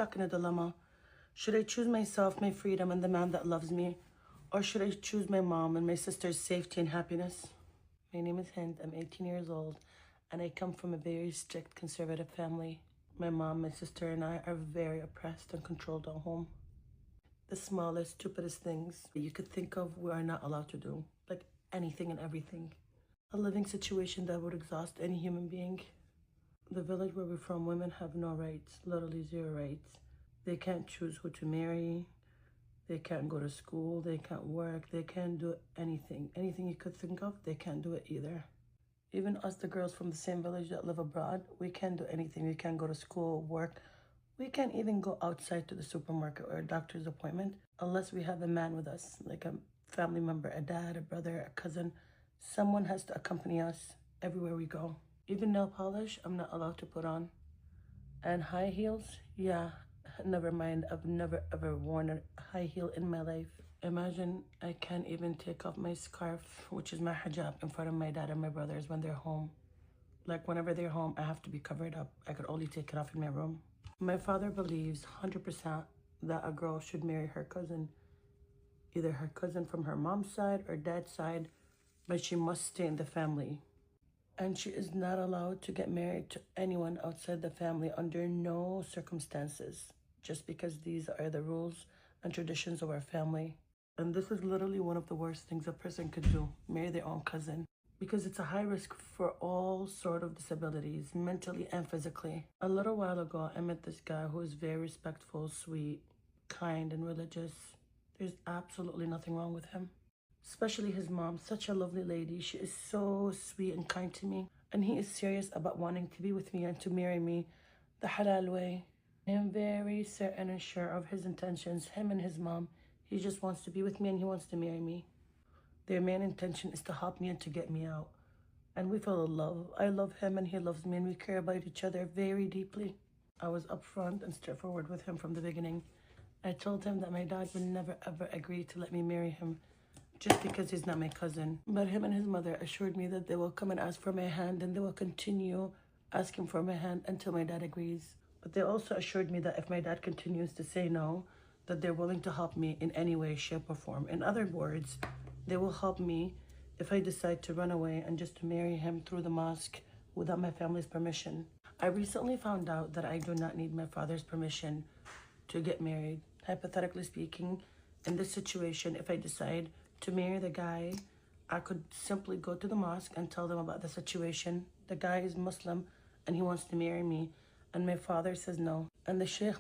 stuck in a dilemma. Should I choose myself, my freedom, and the man that loves me? Or should I choose my mom and my sister's safety and happiness? My name is Hind. I'm 18 years old, and I come from a very strict conservative family. My mom, my sister, and I are very oppressed and controlled at home. The smallest, stupidest things that you could think of, we are not allowed to do. Like anything and everything. A living situation that would exhaust any human being. The village where we're from, women have no rights, literally zero rights. They can't choose who to marry. They can't go to school. They can't work. They can't do anything. Anything you could think of, they can't do it either. Even us, the girls from the same village that live abroad, we can't do anything. We can't go to school, work. We can't even go outside to the supermarket or a doctor's appointment unless we have a man with us, like a family member, a dad, a brother, a cousin. Someone has to accompany us everywhere we go. Even nail polish, I'm not allowed to put on. And high heels, yeah, never mind. I've never ever worn a high heel in my life. Imagine I can't even take off my scarf, which is my hijab, in front of my dad and my brothers when they're home. Like whenever they're home, I have to be covered up. I could only take it off in my room. My father believes 100% that a girl should marry her cousin, either her cousin from her mom's side or dad's side, but she must stay in the family. And she is not allowed to get married to anyone outside the family under no circumstances, just because these are the rules and traditions of our family. And this is literally one of the worst things a person could do, marry their own cousin, because it's a high risk for all sort of disabilities, mentally and physically. A little while ago, I met this guy who is very respectful, sweet, kind, and religious. There's absolutely nothing wrong with him. Especially his mom, such a lovely lady. She is so sweet and kind to me. And he is serious about wanting to be with me and to marry me the halal way. I am very certain and sure of his intentions, him and his mom. He just wants to be with me and he wants to marry me. Their main intention is to help me and to get me out. And we fell in love. I love him and he loves me and we care about each other very deeply. I was upfront and straightforward with him from the beginning. I told him that my dad would never ever agree to let me marry him just because he's not my cousin. But him and his mother assured me that they will come and ask for my hand and they will continue asking for my hand until my dad agrees. But they also assured me that if my dad continues to say no, that they're willing to help me in any way, shape, or form. In other words, they will help me if I decide to run away and just to marry him through the mosque without my family's permission. I recently found out that I do not need my father's permission to get married. Hypothetically speaking, in this situation, if I decide to marry the guy, I could simply go to the mosque and tell them about the situation. The guy is Muslim and he wants to marry me, and my father says no. And the sheikh